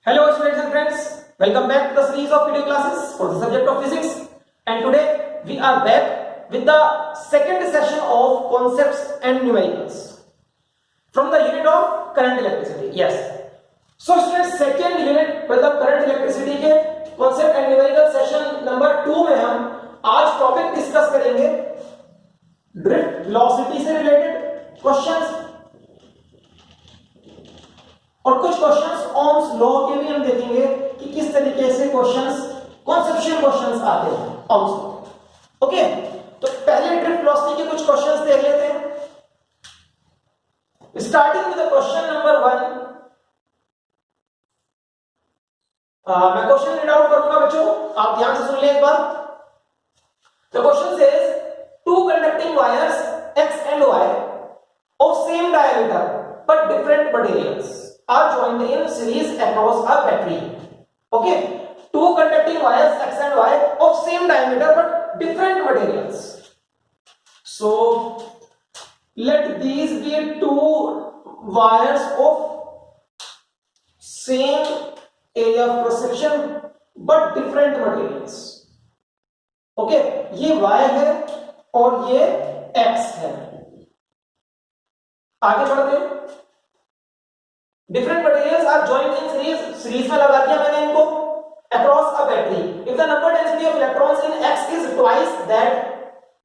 Hello students and friends, welcome back to the series of video classes for the subject of physics, and today we are back with the second session of concepts and numericals from the unit of current electricity. Yes. So students, second unit मतलब current electricity के concept and numerical session number 2 में हम आज topic discuss करेंगे drift velocity से related questions और कुछ questions Ohm's law के भी हम देखेंगे कि किस तरीके से क्वेश्चंस कॉन्सेप्चुअल क्वेश्चंस आते हैं ओम्स लॉ। ओके, तो पहले ड्रिफ्ट वेलोसिटी के कुछ क्वेश्चंस देख लेते हैं। Starting with the question number 1। मैं क्वेश्चन रीड आउट करूंगा बच्चों, आप ध्यान से सुन लें एक बार। The question says two conducting wires x and y of same diameter but different materials are joined in series across a battery. Okay, two conducting wires x and y of same diameter but different materials. So let these be two wires of same area of cross section but different materials. Okay, ये y है और ये x है। आगे बढ़ते हैं। Different materials are joined in series. Series में लगा दिया मैंने इनको across a battery. If the number density of electrons in X is twice that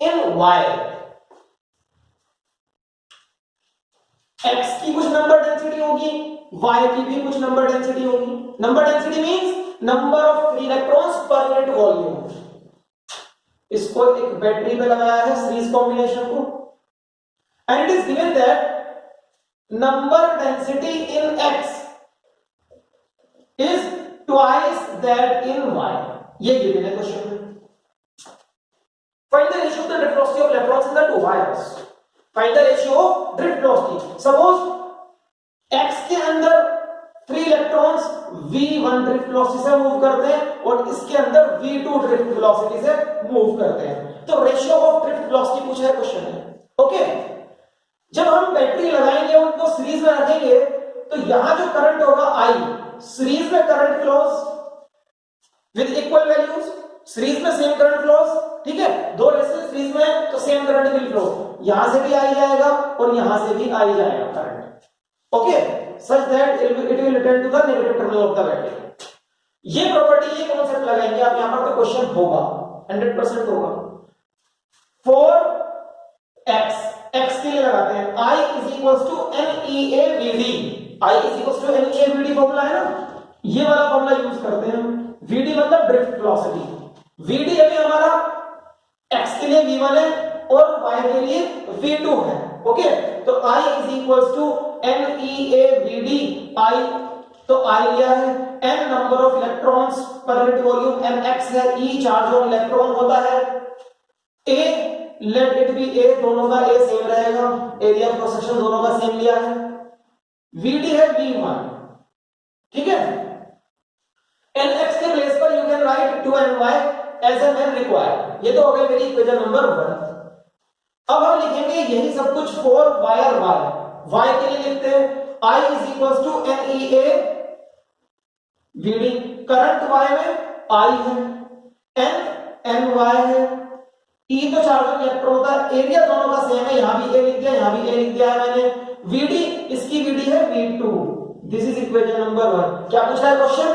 in Y, X की कुछ number density होगी, Y की भी कुछ number density होगी. Number density means number of free electrons per unit volume. इसको एक battery में लगाया है सीरीज कॉम्बिनेशन को, and it is given that number density in X is twice that in Y. ये given है क्वेश्चन में। Find the ratio of the drift velocity of electrons in the two wires. Find the ratio of drift velocity. Suppose X के अंदर free electrons v1 drift velocity से move करते हैं और इसके अंदर v2 drift velocity से मूव करते हैं, तो ratio of drift velocity पूछा है क्वेश्चन में। ओके, जब हम बैटरी लगाएंगे उनको सीरीज में रखेंगे तो यहां जो करंट होगा I, सीरीज में current flows with equal values, series में सेम करंट फ्लोज, ठीक है। दो रेजिस्टेंस सीरीज में तो सेम करंट विल फ्लो, यहां से भी आई जाएगा और यहां से भी आई जाएगा current. Okay, such that it will return to the negative terminal of the battery. ये प्रॉपर्टी, ये कांसेप्ट लगाएंगे आप यहां पर, तो क्वेश्चन होगा 100% होगा। फॉर x के लिए लगाते हैं I is equals to NEAVD। I is equals to NEAVD formula है ना, ये वाला फॉर्मूला यूज करते हैं। VD मतलब ड्रिफ्ट वेलोसिटी। VD अभी हमारा x के लिए V1 है और y के लिए V2 है। ओके, तो I is equals to NEAVD। I तो I लिया है, n number of electrons per unit volume, nx है, E चार्ज ऑन इलेक्ट्रॉन होता है, A लेट इट बी ए, दोनों का ए सेम रहेगा, एरिया ऑफ क्रॉस सेक्शन दोनों का सेम लिया है। VD है V1, ठीक है। nx के प्लेस पर you can write 2ny as n n required. ये तो हो गई मेरी इक्वेशन नंबर 1। अब हम लिखेंगे यही सब कुछ फॉर वायर y के लिए लिखते हैं I is equals to NEA VD। Current y में I है, NY है, E तो चार्ज ऑन इलेक्ट्रॉन होता है, एरिया दोनों का सेम है, यहां भी A लिख दिया, यहां भी A लिख दिया है मैंने। VD, इसकी VD है V2। This is equation number 1। क्या पूछा है question?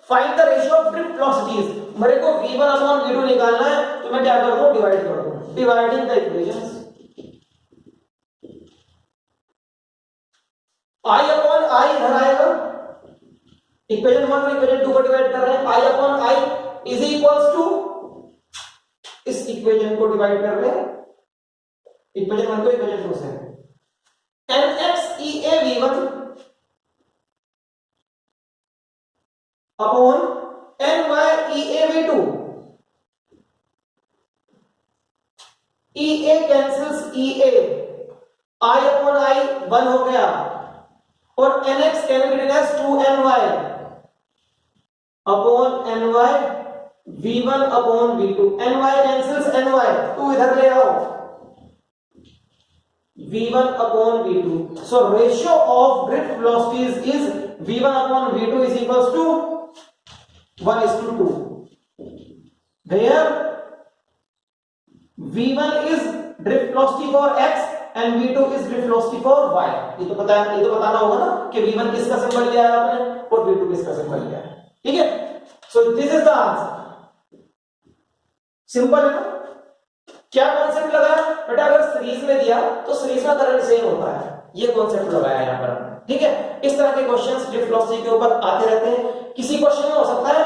Find the ratio of drift velocities. मेरे को V1 अपॉन V2 निकालना है, तो मैं क्या कर दूं? डिवाइड कर दूं, dividing the equations. I upon I इधर आएगा, इक्वेशन 1 और इक्वेशन 2 को डिवाइड कर रहे हैं। I upon I is equals to, इस इक्वेशन को डिवाइड कर रहे हैं, इक्वेशन 1 को इक्वेशन 2 से, NXEAV1 upon NYEAV2। EA cancels EA, I upon I 1 हो गया और NX can be written as 2NY upon NY V1 upon V2। NY cancels NY, 2 इधर ले आओ, V1 upon V2. So ratio of drift velocities is V1 upon V2 is equals to 1:2. Where V1 is drift velocity for x and V2 is drift velocity for y. ये तो बताना होगा ना कि V1 किसका सिंबल लिया है आपने और V2 किसका सिंबल लिया है, ठीक है। So this is the answer, simple है ना। क्या कॉन्सेप्ट लगाया बेटा, अगर सीरीज में दिया तो सीरीज में करंट सेम होता है, ये कॉन्सेप्ट लगाया यहां पर, ठीक है। इस तरह के क्वेश्चंस ड्रिफ्ट वेलोसिटी के ऊपर आते रहते हैं। किसी क्वेश्चन में हो सकता है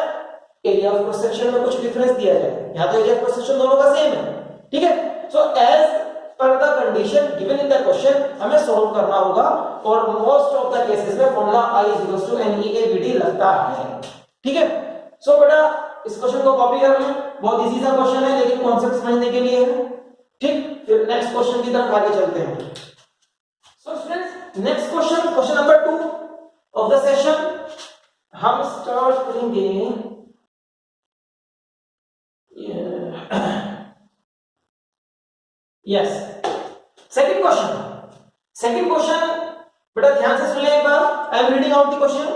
एरिया ऑफ क्रॉस सेक्शन में कुछ डिफरेंस दिया जाए, यहां तो एरिया ऑफ क्रॉस सेक्शन दोनों का सेम है, ठीक है। So as per the condition given in the question हमें सॉल्व करना होगा और मोस्ट ऑफ द केसेस में फॉर्मूला I NEAVD लगता है, ठीक है। सो बेटा इस क्वेश्चन को कॉपी कर लें, बहुत इजी सा क्वेश्चन है लेकिन कॉन्सेप्ट समझने के लिए है, ठीक। फिर नेक्स्ट क्वेश्चन की तरफ आगे चलते हैं। So students next question, question number 2 of the session हम स्टार्ट करेंगे। यस, सेकंड क्वेश्चन बेटा ध्यान से सुन ले एक बार, I am reading out the question.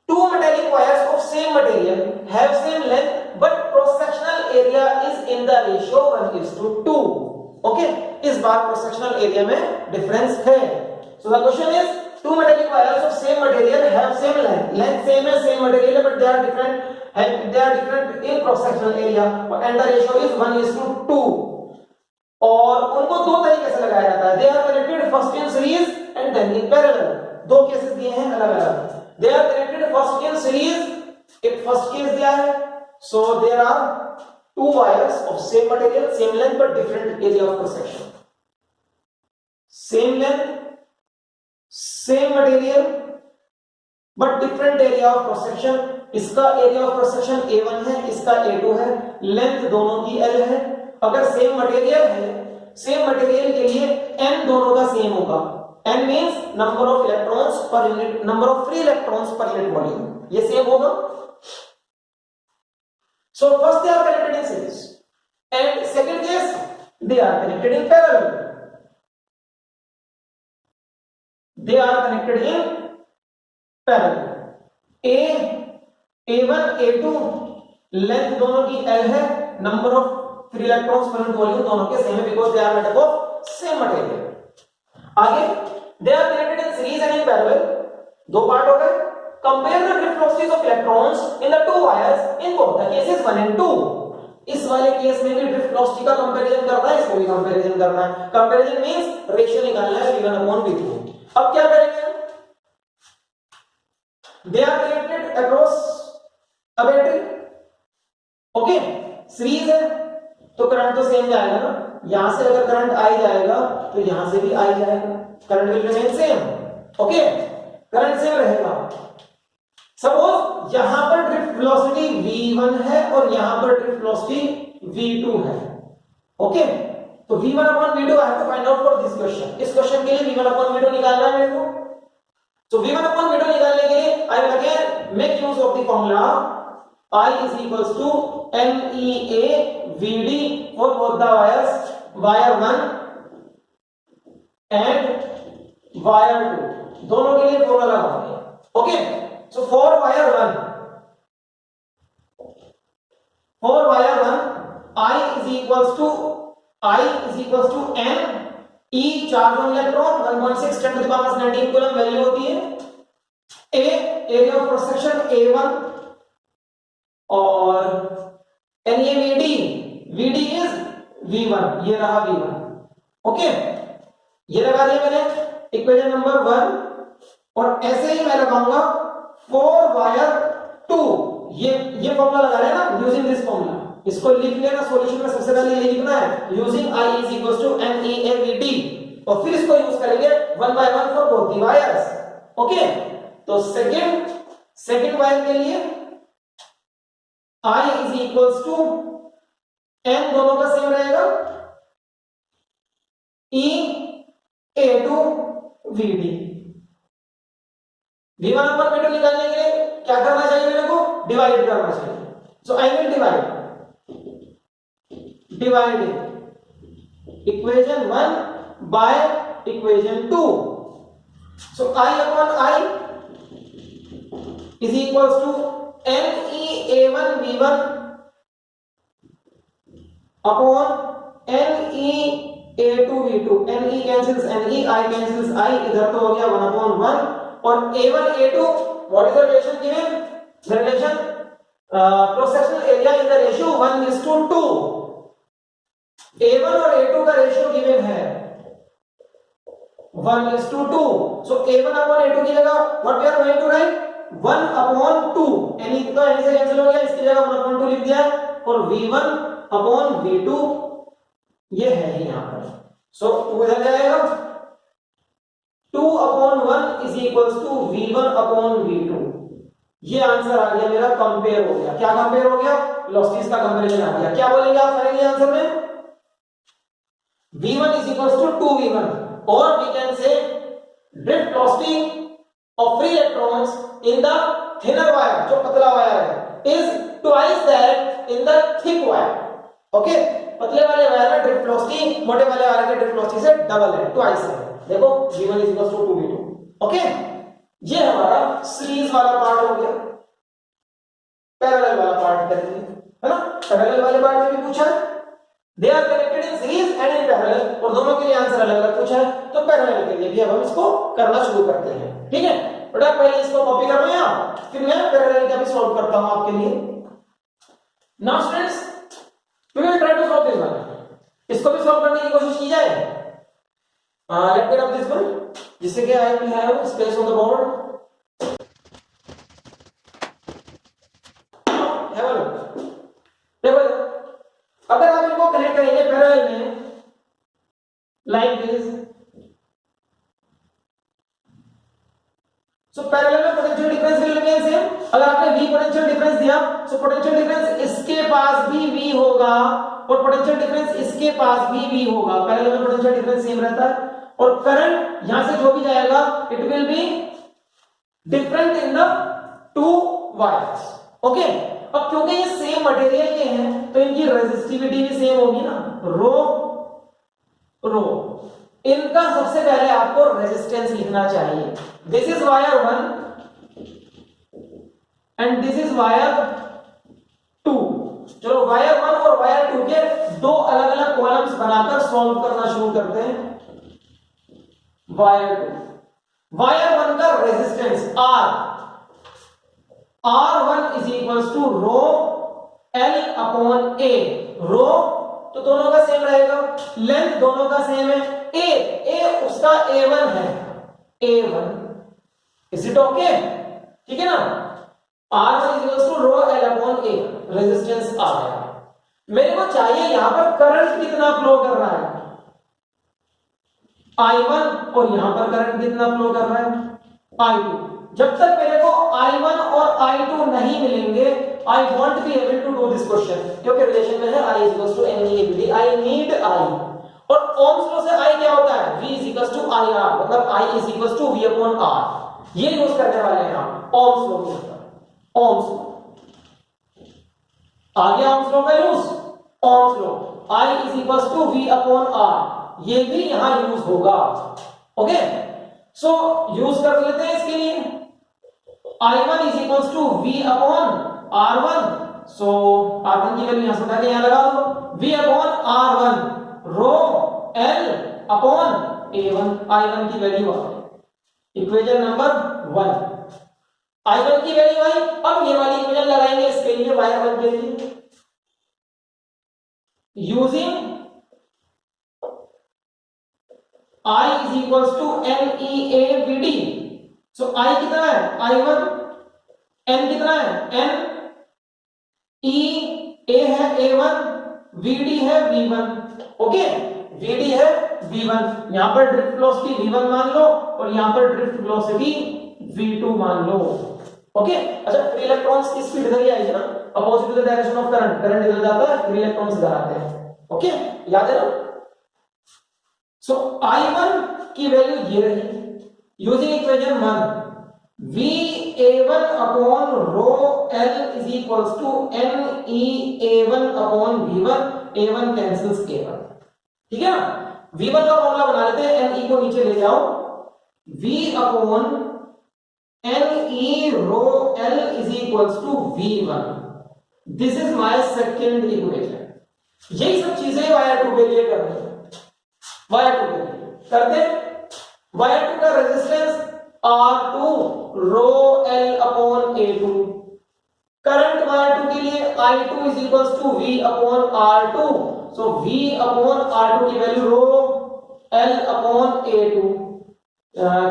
Two metallic wires of same material have same length but cross sectional area is in the ratio 1:2. Okay, इस बार cross sectional area में difference है। So the question is two metallic wires of same material have same length same है, same material है, but they are different in cross sectional area and the ratio is 1:2। और उनको दो तरीके से लगाया जाता है, they are connected first in series and then in parallel। दो केसेस दिए हैं अलग अलग, they are connected first in series, एक first case दिया है। so there are two wires of same material same length but different area of cross section, same length same material but different area of cross section। इसका area of cross section A1 है, इसका A2 है, length दोनों की L है। अगर same material है, same material के लिए n दोनों का सेम होगा, n means number of electrons per unit, number of free electrons per unit volume, ये सेम होगा। so first they are connected in series and second case they are connected in parallel, they are connected in parallel। A1 A2 length दोनों की L है, number of free electrons per unit volume दोनों के same है because they are made up of same material. आगे they are connected in series and in parallel, दो part हो गए। compare the drift velocities of electrons in the two wires in both the cases 1 and 2। इस वाले case में भी drift velocity का comparison करना है, इसको भी कंपैरिजन करना है। कंपैरिजन मींस रेशियो निकालना है V1 upon V2। अब क्या करेंगे, they are connected across a battery, okay. Series है तो करंट तो सेम जाएगा ना, यहां से अगर करंट आई जाएगा तो यहां से भी आई जाएगा, current will remain same, okay, current same रहेगा। सपोज यहां पर ड्रिफ्ट वेलोसिटी v1 है और यहां पर ड्रिफ्ट वेलोसिटी v2 है, ओके। तो v1 upon v2 I have to find out for this question, इस क्वेश्चन के लिए v1 upon v2 निकालना है मेरे को। तो v1 upon v2 निकालने के लिए I will again make use of the formula I is equals to NEAVD for both the wires, wire 1 and wire 2, दोनों के लिए फॉर्मूला लगाओगे, okay. So for wire 1 I is equals to N E charge on electron 1.6 10 to the power 19 coulomb value होती है। A area of cross section A1 और NEAVD VD is V1, ये रहा V1, okay. ये लगा दिया मैंने इक्वेशन नंबर 1 और ऐसे ही मैं लगाऊंगा फॉर वायर 2, ये फॉर्मूला लगा रहे हैं ना यूजिंग दिस फॉर्मूला, इसको लिख लेना सॉल्यूशन में सबसे पहले ये लिखना है using I is equals to NEAVD और फिर इसको यूज करेंगे 1 by 1 for both the wires, okay. तो सेकंड वायर के लिए I is equals to N दोनों का सेम रहेगा E A2 VD। V1 upon V2 निकालने के लिए क्या करना चाहिए मेरे को, डिवाइड करना चाहिए। So I will divide equation 1 by equation 2। So I upon I is equals to NeA1V1 upon NeA2V2। Ne cancels Ne, I cancels I, इधर तो हो गया 1/1 और A1 A2 what is the relation given? The relation cross sectional area in the ratio 1:2। A1 और A2 का ratio given है 1:2। सो A1 upon A2 की जगह what we are going to write 1/2। यानी तो यानी से कैंसिल हो गया, इसकी जगह 1/2 लिख दिया और V1 अपॉन V2 ये है ही यहां पर। सो 2 इधर जाएगा, 2/1 is equals to V1 upon V2। ये आंसर आ गया मेरा, कंपेयर हो गया। क्या कंपेयर हो गया? वेलोसिटीज का कंपैरिजन आ गया। क्या बोलेंगे आप फाइनली आंसर में? V1 is equals to 2V1 or we can say drift velocity of free electrons in the thinner wire, जो पतला वायर है, is twice that in the thick wire. Okay? पतले वाले वायर में ड्रिफ्ट वेलोसिटी मोटे वाले wire के drift velocity से डबल है, ट्वाइस है। देखो V1 is equals to 2V2. Okay? ये हमारा सीरीज वाला पार्ट हो गया। पैरेलल वाला पार्ट करेंगे, है ना? पैरेलल वाले पार्ट में भी पूछा है they are connected in series and in parallel, और दोनों के लिए आंसर अलग अलग पूछा है, तो पैरेलल के लिए भी अब हम इसको करना शुरू करते हैं। ठीक है बेटा, पहले इसको कॉपी कर लो यहाँ, फिर मैं पैरेलल का भी सॉल्व करता हूं आपके लिए। Now students we will try to solve this one. इसको भी सॉल्व करने की कोशिश की जाए। Let me rub this one जिससे कि I will have space on the board. Have a look. देखो अगर आप इनको कनेक्ट करेंगे पैरेलल में लाइक दिस, सो पैरेलल में potential difference will remain same. अगर आपने V पोटेंशियल डिफरेंस दिया, सो पोटेंशियल डिफरेंस इसके पास भी V होगा और पोटेंशियल डिफरेंस इसके पास भी V होगा। पैरेलल में पोटेंशियल डिफरेंस सेम रहता है और करंट यहां से जो भी जाएगा it will be different in the two wires. Okay, अब क्योंकि ये सेम मटेरियल के हैं तो इनकी रेजिस्टिविटी भी सेम होगी ना, रो रो। इनका सबसे पहले आपको रेजिस्टेंस लिखना चाहिए। This is wire 1 and this is wire 2। चलो वायर 1 और वायर 2 के दो अलग अलग कॉलम्स बनाकर सॉल्व करना शुरू करते हैं। वायर 2, वायर 1 का resistance R1 is equals to rho L upon A। Rho तो दोनों का सेम रहेगा, लेंथ दोनों का सेम है। A उसका A1 है, A1 इज इट ओके? ठीक है ना? R1 is equals to rho L upon A, resistance आ गया। मेरे को चाहिए यहां पर करंट कितना फ्लो कर रहा है, I1, और यहां पर करंट कितना फ्लो कर रहा है, I2। जब तक मेरे को I1 और I2 नहीं मिलेंगे I won't be able to do this question, क्योंकि रिलेशन में है I is equals to NeABD। I need I, और ओम्स लॉ से I क्या होता है, V is equals to IR, मतलब I is equals to V upon R। ये यूज करने वाले हैं हम ओम्स लॉ के ऊपर। ओम्स लॉ आ गया, ओम्स लॉ का use. Ohm's law I is equals to V upon R, ये भी यहां यूज होगा। ओके, सो यूज कर लेते हैं इसके लिए। I1 is equals to V upon R1, so R1 की वैल्यू यहां से उठा के यहां लगा दो, V upon R1 रो L upon A1। I1 की वैल्यू आ गई, इक्वेशन नंबर 1। I1 की वैल्यू आई। अब ये वाली इक्वेशन लगाएंगे इसके लिए, वायर 1 के लिए, using I is equals to NeAVD। So I कितना है, I1, N कितना है, N, E A है A1, VD है V1। ओके, VD है V1, यहां पर ड्रिफ्ट वेलोसिटी V1 मान लो और यहां पर ड्रिफ्ट वेलोसिटी V2 मान लो। ओके, अच्छा फ्री इलेक्ट्रॉन्स की स्पीड इधर ही आएगी ना, opposite to the direction of current, current इधर जाता है, फ्री इलेक्ट्रॉन्स इधर आते हैं। ओके, याद है ना? सो I1 की वैल्यू ये रही, using equation 1 VA1 upon rho L is equals to NeA1 upon V1, A1 cancels A1। ठीक है ना? V1 का फॉर्मूला बना लेते हैं, Ne को नीचे ले जाओ, V upon NE rho L is equals to V1. This is my second equation. यही सब चीजें वायर 2 के लिए करनी है। वायर 2 के लिए करते वायर 2 का resistance R2 rho L upon A2। Current wire 2 के लिए I2 is equals to V upon R2। So V upon R2 की value rho L upon A2।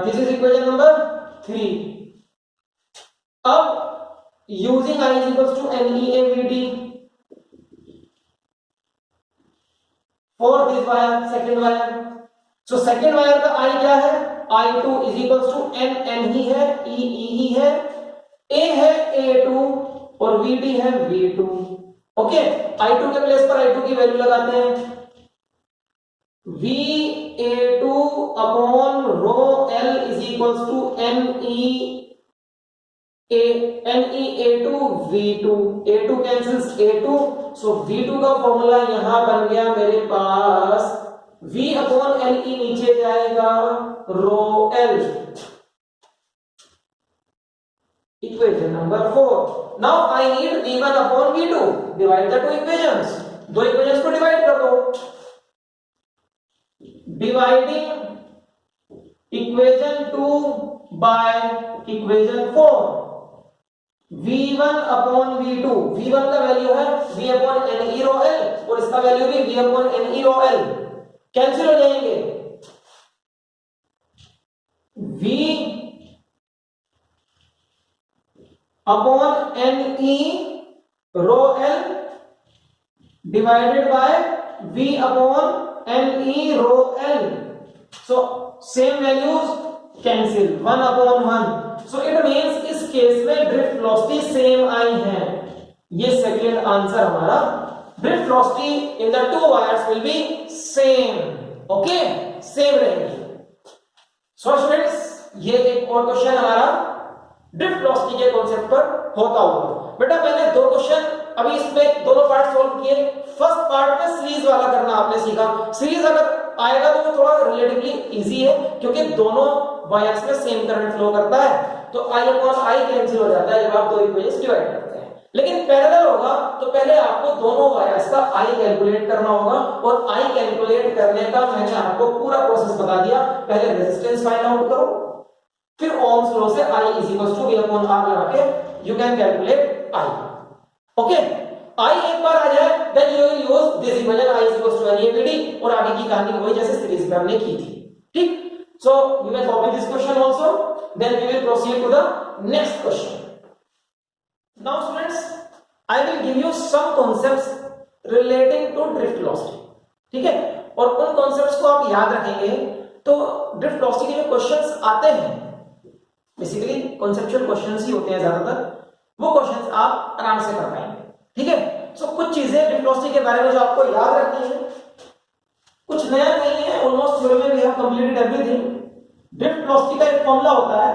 This is equation number 3। अब using I is equals to NEAVD for this wire, second wire. So second wire का I क्या है? I2 is equals to N ही है, E ही है, A है A2 और VD है V2। Okay, I2 के प्लेस पर I2 की वैल्यू लगाते हैं, VA2 upon rho L is equals to NEA2 V2। A2 cancels A2, so V2 का फॉर्मूला यहां बन गया मेरे पास, V अपॉन LE नीचे जाएगा, rho L। Equation number 4। Now I need V1 upon V2। Divide the two equations, दो equations को divide कर दो। Dividing equation 2 by equation 4। V1 upon V2, V1 का वैल्यू है V upon NE rho L और इसका वैल्यू भी V upon NE rho L, cancel हो जाएंगे। V upon NE rho L divided by V upon NE rho L, so same values cancel, 1 upon 1। So it means इस case में drift velocity same आई है। ये second answer हमारा, drift velocity in the two wires will be same. Okay, same रहेगी। So students, ये एक और क्वेश्चन हमारा ड्रिफ्ट वेलोसिटी के कॉन्सेप्ट पर होता हुआ। बेटा मैंने दो क्वेश्चन अभी इसमें दोनों पार्ट सॉल्व किए। फर्स्ट पार्ट में सीरीज वाला करना आपने सीखा। सीरीज अगर आएगा तो वो थोड़ा रिलेटिवली इजी है, क्योंकि दोनों वायर्स में सेम करंट फ्लो करता है, तो I अपॉन I कैंसिल हो जाता है जब आप दो इक्वेशंस डिवाइड करते हैं। लेकिन पैरेलल होगा तो पहले आपको दोनों वायर्स का I कैलकुलेट करना होगा, और I कैलकुलेट करने का मैंने आपको पूरा प्रोसेस बता दिया। पहले रेजिस्टेंस फाइंड आउट करो, फिर ओम्स लॉ से I is equal to V upon R लगा के you can calculate I। Okay, I एक बार आ जाए then you will use this equation I is equal to NEAVD, और आगे की कहानी वही जैसे सीरीज में हमने की थी। ठीक, so you may copy this question also, then we will proceed to the next question. Now students, I will give you some concepts relating to drift velocity। ठीक है, और उन concepts को आप याद रखेंगे तो drift velocity के जो questions आते हैं, बेसिकली conceptual questions ही होते हैं ज्यादातर, वो questions आप आराम से कर पाएंगे। ठीक है, so कुछ चीजें drift velocity के बारे में जो आपको याद रखनी है, कुछ नया नहीं है, ऑलमोस्ट थ्योरी में we have completed everything. Drift velocity का एक फॉर्मूला होता है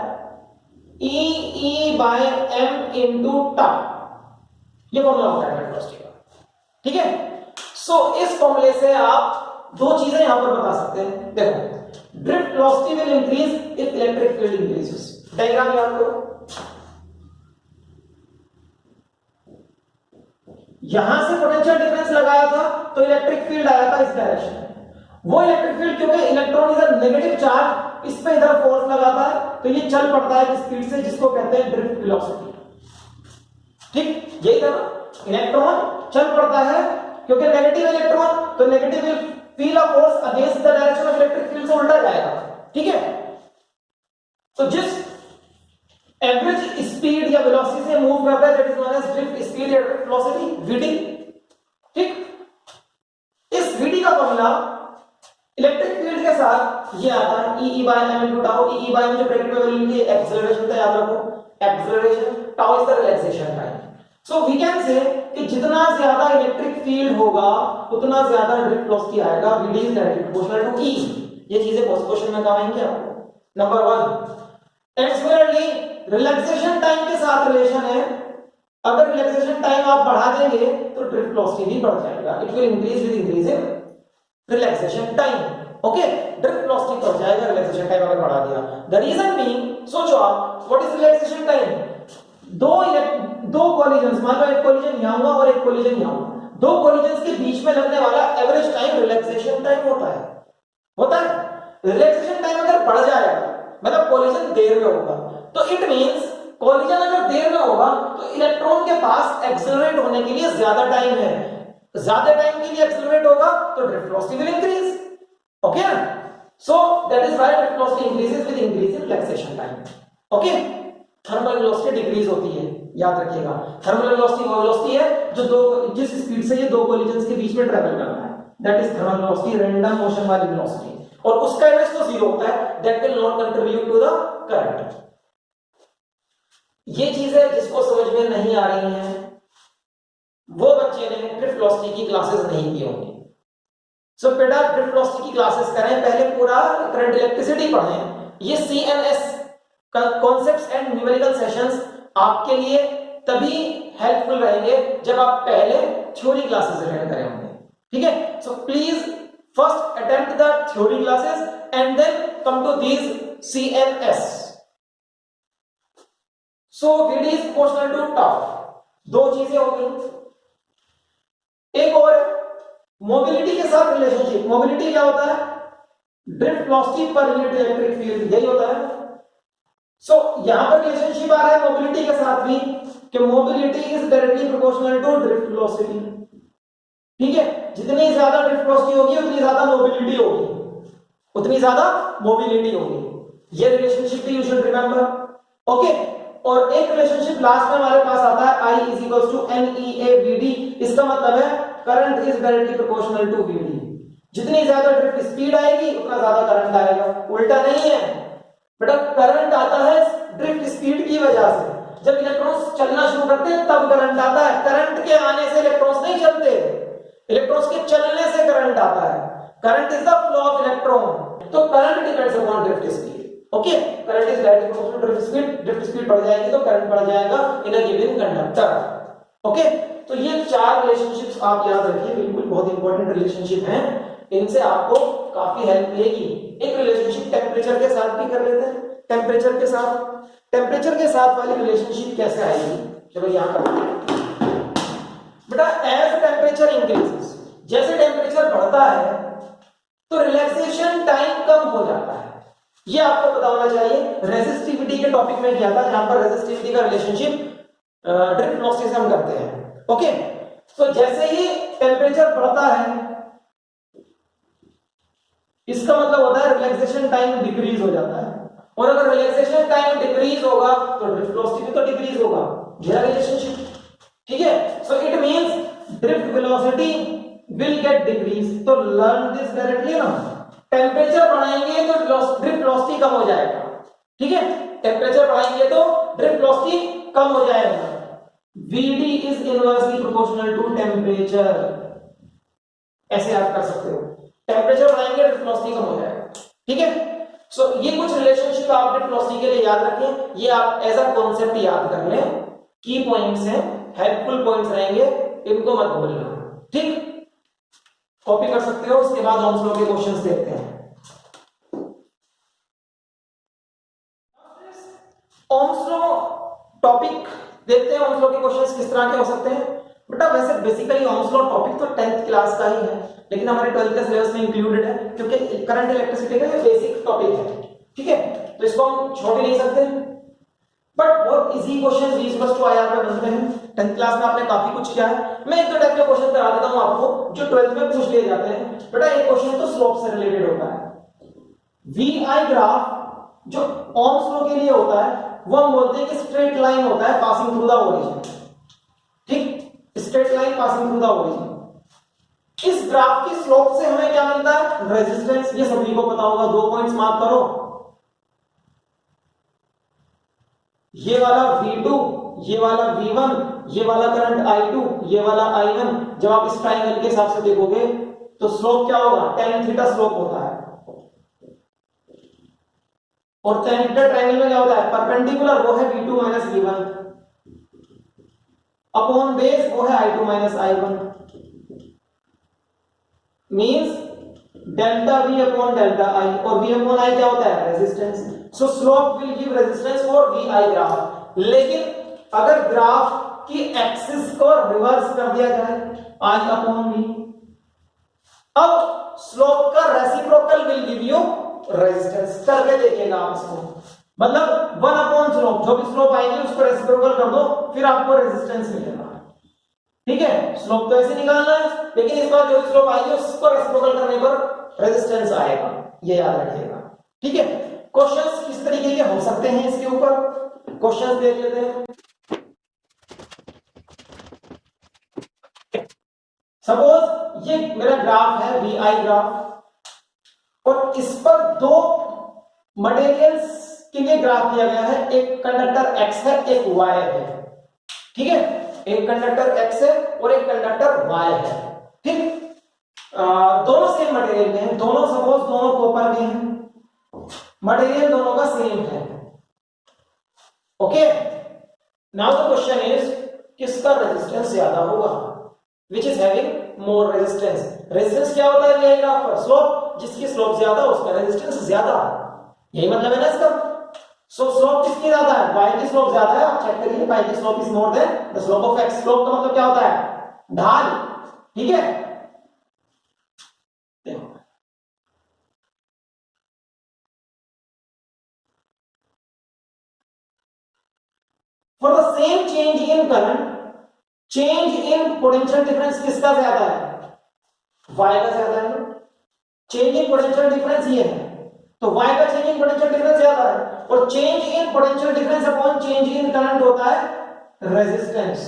E by m into tau, ये फॉर्मूला होता है ड्रिफ्ट वेलोसिटी का। ठीक है, सो इस फॉर्मूले से आप दो चीजें यहां पर बता सकते हैं। देखो, drift velocity will increase if electric field increases. Diagram याद करो, यहां से पोटेंशियल डिफरेंस लगाया था तो इलेक्ट्रिक फील्ड आया था इस डायरेक्शन में। वो इलेक्ट्रिक फील्ड क्योंकि electron is a negative charge, इस पे इधर फोर्स लगाता है तो ये चल पड़ता है स्पीड से, जिसको कहते हैं ड्रिफ्ट वेलोसिटी। ठीक, यही था ना, इलेक्ट्रॉन चल पड़ता है क्योंकि नेगेटिव इलेक्ट्रॉन, तो negative will feel a force against the direction of electric field से उल्टा जाएगा। ठीक है, तो जिस एवरेज स्पीड या वेलोसिटी से मूव करता है that is known as drift speed या ड्रिफ्ट वेलोसिटी, वीडी। ठीक, इस वीडी का फॉर्मूला इलेक्ट्रिक फील्ड के साथ ये आता है E by m into tau. E by में जो ब्रैकेट में वैल्यू लिखी है एक्सेलरेशन था, याद रखो, acceleration, tau is the relaxation time. So we can say कि जितना ज्यादा इलेक्ट्रिक फील्ड होगा उतना ज्यादा ड्रिफ्ट वेलोसिटी आएगा, Vd is directly proportional to E। ये चीजें बहुत क्वेश्चन में काम आएंगी आपको। Number 1, and similarly relaxation time के साथ रिलेशन है। अगर रिलैक्सेशन टाइम आप बढ़ा देंगे तो ड्रिफ्ट वेलोसिटी भी बढ़ जाएगा, it will increase with increasing relaxation time. Okay, drift velocity तो हो जाएगा रिलैक्सेशन टाइम अगर बढ़ा दिया। द रीजन बीइंग, सोचो आप, व्हाट इज रिलैक्सेशन टाइम? दो कोलिजन्स, मान लो एक कोलिजन यहां हुआ और एक कोलिजन यहां हुआ, दो कोलिजन्स के बीच में लगने वाला एवरेज टाइम रिलैक्सेशन टाइम होता है। रिलैक्सेशन टाइम अगर बढ़ जाएगा, मतलब कोलिजन देर में होगा, तो इट मींस कोलिजन अगर देर में होगा तो इलेक्ट्रॉन के पास एक्सेलरेट होने के लिए ज्यादा टाइम है, ज्यादा टाइम के लिए एक्सेलरेट होगा तो drift velocity will increase. Okay ना? So that is why drift velocity increases with increase in relaxation time. Okay, thermal velocity decrease होती है, याद रखिएगा। थर्मल वेलोसिटी वो वेलोसिटी है जो जिस स्पीड से ये दो कोलिजन्स के बीच में ट्रेवल कर रहा है, that is thermal velocity, random motion वाली वेलोसिटी। और उसका इनवर्स तो जीरो होता है, that will not contribute to the current. ये चीजें जिसको समझ में नहीं आ रही हैं वो बच्चे ने ड्रिफ्ट वेलोसिटी की क्लासेस नहीं की होंगी। सो बेटा ड्रिफ्ट वेलोसिटी की क्लासेस करें, पहले पूरा करंट इलेक्ट्रिसिटी पढ़ें। ये CNS concepts and numerical sessions आपके लिए तभी हेल्पफुल रहेंगे जब आप पहले थ्योरी क्लासेस अटेंड करें होंगे। ठीक है? So please first attempt the theory classes and then come to these CNS. So VD is proportional to tau। दो चीजें हो गई। एक और मोबिलिटी के साथ रिलेशनशिप। मोबिलिटी क्या होता है? Drift velocity per unit electric field, यही होता है। सो यहां पर रिलेशनशिप आ रहा है मोबिलिटी के साथ भी कि mobility is directly proportional to drift velocity. ठीक है? जितनी ज्यादा ड्रिफ्ट वेलोसिटी होगी उतनी ज्यादा मोबिलिटी होगी, उतनी ज्यादा मोबिलिटी होगी। ये रिलेशनशिप भी यू शुड रिमेंबर। ओके, और एक रिलेशनशिप लास्ट में हमारे पास आता है I is equals to NEA VD। इसका मतलब है current is directly proportional to VD। जितनी ज्यादा ड्रिफ्ट स्पीड आएगी उतना ज्यादा करंट आएगा, उल्टा नहीं है बेटा। करंट आता है ड्रिफ्ट स्पीड की वजह से। जब इलेक्ट्रॉन्स चलना शुरू करते हैं तब करंट आता है। करंट के आने से इलेक्ट्रॉन्स नहीं चलते, इलेक्ट्रॉन्स के चलने से करंट आता है। Current is the flow of electron. तो current depends upon drift speed. Okay, current is directly proportional to drift speed. Drift speed बढ़ जाएगी तो करंट बढ़ जाएगा in a given conductor. Okay, तो ये चार रिलेशनशिप्स आप याद रखिए, बिल्कुल बहुत इंपॉर्टेंट रिलेशनशिप हैं, इनसे आपको काफी हेल्प मिलेगी। एक रिलेशनशिप टेम्परेचर के साथ भी कर लेते हैं। टेम्परेचर के साथ वाली रिलेशनशिप कैसे आएगी? चलो यहां करते हैं बेटा। एज टेम्परेचर इंक्रीजेस, जैसे टेम्परेचर बढ़ता है तो रिलैक्सेशन टाइम कम हो जाता है। ये आपको पता होना चाहिए। रेजिस्टिविटी के टॉपिक में किया था, जहां पर रेजिस्टिविटी का रिलेशनशिप ड्रिफ्ट वेलोसिटी से हम करते हैं। ओके, तो जैसे ही टेम्परेचर बढ़ता है इसका मतलब होता है रिलैक्सेशन टाइम डिक्रीज हो जाता है। और अगर रिलैक्सेशन टाइम डिक्रीज होगा तो ड्रिफ्ट वेलोसिटी भी तो डिक्रीज होगा। यह रिलेशनशिप। ठीक है? सो it means drift velocity will get decrease. तो लर्न दिस डायरेक्टली ना। टेम्परेचर बढ़ाएंगे तो ड्रिफ्ट वेलोसिटी कम हो जाएगा। ठीक है? टेम्परेचर बढ़ाएंगे तो ड्रिफ्ट वेलोसिटी कम हो जाएगा। VD is inversely proportional to temperature, ऐसे याद कर सकते हो। टेम्परेचर बढ़ाएंगे ड्रिफ्ट वेलोसिटी कम हो जाएगा। ठीक है? सो ये कुछ रिलेशनशिप आप ड्रिफ्ट वेलोसिटी के लिए याद रखें। ये आप एज अ कॉन्सेप्ट याद कर लें। की पॉइंट्स हैं, हेल्पफुल पॉइंट्स रहेंगे, इनको मत भूलना। ठीक? कॉपी कर सकते हो। उसके बाद ओम्स लॉ के क्वेश्चंस देखते हैं। ओम्स लॉ टॉपिक देखते हैं। ओम्स लॉ के क्वेश्चंस किस तरह के हो सकते हैं बेटा? वैसे बेसिकली ओम्स लॉ टॉपिक तो 10th क्लास का ही है, लेकिन हमारे 12th के सिलेबस में इंक्लूडेड है क्योंकि करंट इलेक्ट्रिसिटी का ये बेसिक टॉपिक है। ठीक है? तो इसको हम छोड़ नहीं सकते। बट बहुत इजी क्वेश्चन V/IR पे बनते हैं। 10th क्लास में आपने काफी कुछ किया है। मैं एक दो टाइप के क्वेश्चन करा देता हूं आपको जो 12th में पूछ लिए जाते हैं। बेटा एक क्वेश्चन तो स्लोप से रिलेटेड होता है। VI ग्राफ जो ओम्स लॉ के लिए होता है वो हम बोलते हैं कि स्ट्रेट लाइन होता है पासिंग थ्रू द ओरिजिन। ठीक? Straight line passing through the origin. इस ग्राफ की स्लोप से हमें क्या मिलता है? रेजिस्टेंस। ये सभी को पता होगा। 2 पॉइंट्स मार्क करो। ये वाला V2, ये वाला V1, ये वाला करंट I2, ये वाला I1। जब आप इस ट्रायंगल के हिसाब से देखोगे तो स्लोप क्या होगा? tan थीटा स्लोप होता है। और tan थीटा ट्रायंगल में क्या होता है? परपेंडिकुलर, वो है V2 minus V1 upon base, वो है I2 minus I1। Means delta V upon delta I, और वी अपॉन आई क्या होता है? Resistance. So slope will give resistance for V I graph. लेकिन अगर ग्राफ की एक्सिस को रिवर्स कर दिया जाए, आई अपॉन वी, अब स्लोप का reciprocal will give you resistance. करके देखिएगा आप इसको, मतलब 1 अपॉन स्लोप, जो भी स्लोप आएगी उसको रेसिप्रोकल कर दो, फिर आपको रेजिस्टेंस मिलेगा। ठीक है, स्लोप तो ऐसे निकालना है, लेकिन इस बार जो भी स्लोप आएगी उसको रेसिप्रोकल करने पर रेजिस्टेंस आएगा, ये याद रखिएगा। ठीक है, क्वेश्चंस किस तरीके के हो सकते हैं इसके ऊपर, क्वेश्चंस देख लेते हैं। सपोज ये मेरा ग्राफ है वी आई ग्राफ, और इस पर दो मटेरियल्स के लिए ग्राफ दिया गया है, एक कंडक्टर एक्स है, एक वाई है। ठीक है, एक कंडक्टर एक्स है और एक कंडक्टर वाई है। ठीक, दोनों सेम मटेरियल के हैं, दोनों सपोज दोनों कॉपर के हैं, मटेरियल दोनों का सेम है। Okay, now the question is किसका रेजिस्टेंस ज्यादा होगा, which is having more resistance. Resistance क्या होता है ये ग्राफ पर? स्लोप, जिसकी स्लोप ज्यादा उसका रेजिस्टेंस ज्यादा, यही मतलब है ना इसका। सो स्लोप किसकी ज्यादा है? y की स्लोप ज्यादा है, आप चेक करिए, y की slope is more than the slope of x। Slope का मतलब क्या होता है? ढाल। ठीक है, देखो for the same change in current, change in potential difference किसका ज्यादा है? y का ज्यादा है ना। चेंज इन पोटेंशियल डिफरेंस ये है, तो y का चेंज इन पोटेंशियल डिफरेंस ज्यादा है, और change in potential difference upon change in current होता है रेजिस्टेंस।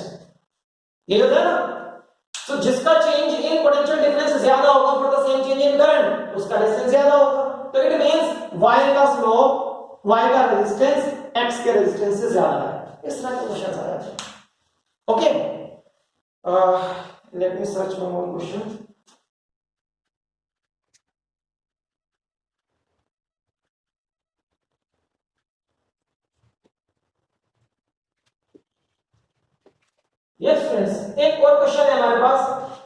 ये होता है ना। तो जिसका चेंज इन पोटेंशियल डिफरेंस ज्यादा होगा for the same change in current, उसका रेजिस्टेंस ज्यादा होगा। तो इट मींस y का स्लोप, y का रेजिस्टेंस x के रेजिस्टेंस से ज्यादा है। इस तरह के क्वेश्चन आ जाते हैं। Okay, let me search one more question. Yes friends, एक और क्वेश्चन है हमारे पास।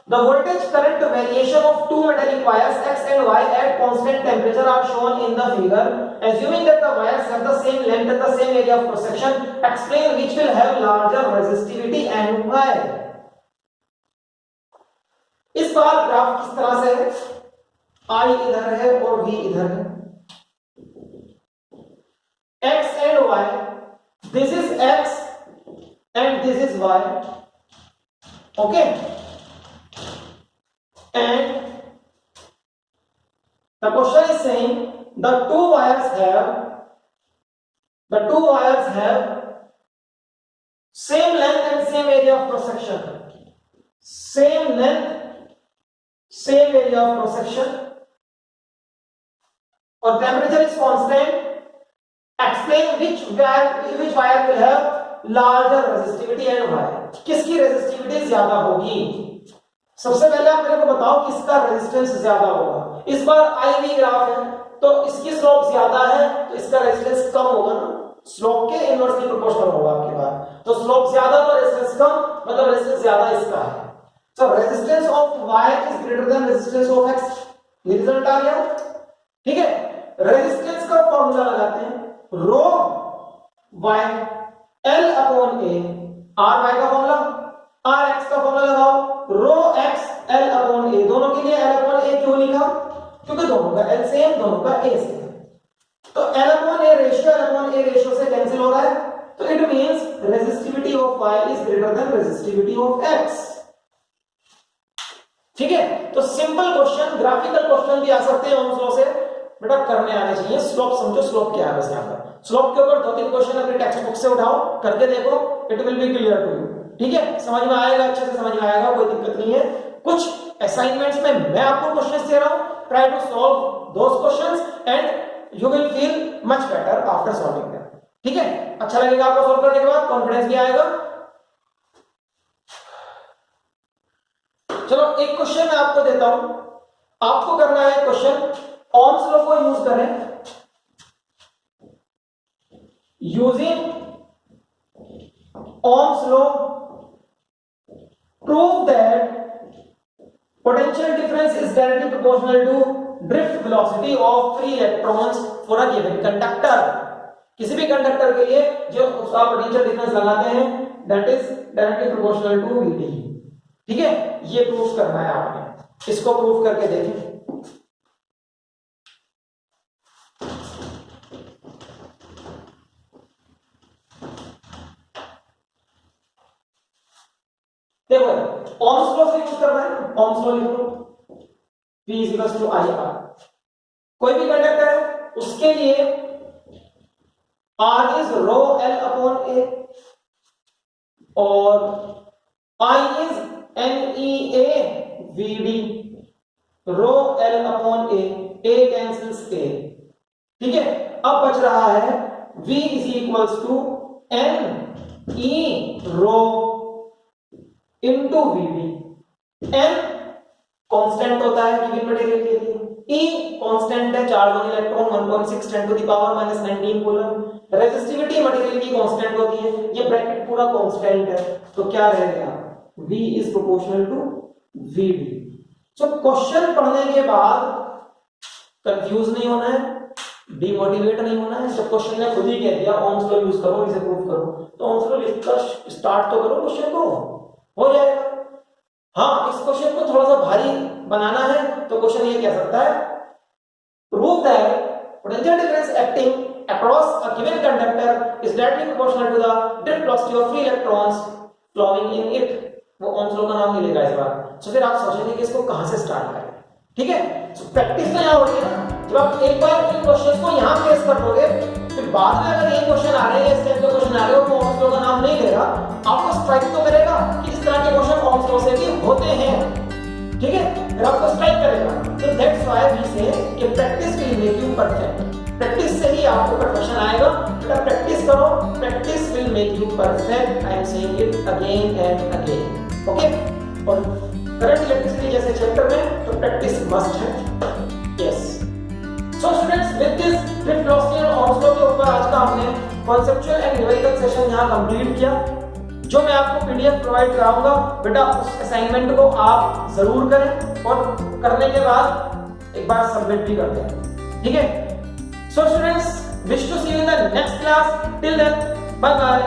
The voltage current variation of two metallic wires x and y at constant temperature are shown in the figure. Assuming that the wires have the same length and the same area of cross section, explain which will have larger resistivity and why. इस bar graph किस तरह से है? I इधर है और V इधर है, x and y, this is x and this is y. Okay, and the question is saying the two wires have same length and same area of cross section, same length, same area of cross section, or temperature is constant. Explain which wire will have larger resistivity and why. किसकी resistivity ज्यादा होगी? सबसे पहले आप मेरे को बताओ किसका रेजिस्टेंस ज्यादा होगा। इस बार आई वी ग्राफ है, तो इसकी स्लोप ज्यादा है तो इसका रेजिस्टेंस कम होगा ना, स्लोप के इनवर्सली प्रोपोर्शनल होगा आपके पास। तो स्लोप ज्यादा तो रेजिस्टेंस कम, मतलब रेजिस्टेंस ज्यादा इसका है। सो resistance of y is greater than resistance of x। ये रिजल्ट आ गया। ठीक है, रेजिस्टेंस का फॉर्मूला लगाते हैं, रो y L upon A, R y का फॉर्मूला, R x का फॉर्मूला लगाओ, रो x L अपॉन A। दोनों के लिए L अपॉन A क्यों लिखा? क्योंकि दोनों का L सेम, दोनों का A सेम। तो L अपॉन A रेशियो से कैंसिल हो रहा है, तो it means resistivity of y is greater than resistivity of x। ठीक है, तो सिंपल क्वेश्चन, ग्राफिकल क्वेश्चन भी आ सकते हैं ओम्स लॉ से, बेटा करने आने चाहिए। स्लोप समझो, स्लोप क्या है बस यहां पर। स्लोप के ऊपर 2-3 क्वेश्चन अपने टेक्स्ट बुक से उठाओ, करके देखो, it will be clear to you. ठीक है, समझ में आएगा, अच्छे से समझ में आएगा, कोई दिक्कत नहीं है। कुछ असाइनमेंट्स में मैं आपको क्वेश्चंस दे रहा हूं, try to solve those questions and you will feel much better after solving them. ठीक है, अच्छा लगेगा आपको सॉल्व करने के बाद, कॉन्फिडेंस भी आएगा। चलो एक क्वेश्चन मैं आपको देता हूं, आपको करना है क्वेश्चन, ओम्स लॉ को यूज करें। Using Ohm's law prove that potential difference is directly proportional to drift velocity of free electrons for a given conductor. किसी भी कंडक्टर के लिए जो उसका पोटेंशियल डिफरेंस लगाते हैं that is directly proportional to VT. ठीक है, ये प्रूफ करना है आपने, इसको प्रूफ करके देखें। देखो ओम्स लॉ से यूज करना है, ओम्स लॉ लिख लो, V equals to I R. कोई भी कंडक्टर है उसके लिए R is rho L upon A और I is NEA VD, rho L upon A cancels A। ठीक है, अब बच रहा है V is equals to NE rho into VD। N constant होता है गिवन मटेरियल के लिए, E कांस्टेंट है, charge on electron 1.6 10 to the power -19 coulomb. Resistivity material की कांस्टेंट होती है, ये ब्रैकेट पूरा कांस्टेंट है, तो क्या रह गया V is proportional to VD। So question पढ़ने के बाद कंफ्यूज नहीं होना है, डिमोटिवेट नहीं होना है। जब क्वेश्चन ने खुद ही कह दिया ओम्स लॉ यूज करो, इसे प्रूव करो, तो ओम्स लॉ लिखकर स्टार्ट तो करो, क्वेश्चन को हो जाएगा। हाँ, इस क्वेश्चन को थोड़ा सा भारी बनाना है तो क्वेश्चन ये कह सकता है prove that potential difference acting across a given conductor is directly proportional to the drift velocity of free electrons flowing in it. वो ओम्स लॉ का नाम नहीं लेगा इस बार। सो फिर आप सोचेंगे कि इसको कहां से स्टार्ट करें। ठीक है, सो प्रैक्टिस तो यहां हो रही है ना। जब आप एक बार इन क्वेश्चंस को यहां फेस कर लोगे, फिर बाद में अगर ये क्वेश्चन आ रहे हैं, इस टाइप के क्वेश्चन आ रहे हो, वो ओम्स लॉ का नाम नहीं लेगा, आपको स्ट्राइक तो करेगा कि इस तरह के क्वेश्चन ओम्स लॉ से भी होते हैं। ठीक है, फिर आपको स्ट्राइक करेगा। तो दैट्स व्हाई वी से कि practice will make you perfect. Practice से ही आपको परफेक्शन आएगा। बेटा प्रैक्टिस करो, practice will make you perfect. I am saying it again and again. Okay, और करंट इलेक्ट्रिसिटी जैसे चैप्टर में तो प्रैक्टिस मस्ट है। Yes, so students, with this drift velocity और ओम्स लॉ के ऊपर आज का हमने कॉन्सेप्चुअल एंड न्यूमेरिकल सेशन यहां कंप्लीट किया। जो मैं आपको पीडीएफ प्रोवाइड कराऊंगा, बेटा उस असाइनमेंट को आप जरूर करें और करने के बाद एक बार सबमिट भी कर दें। ठीक है, so students, wish to see you in the next class. Till then, bye bye.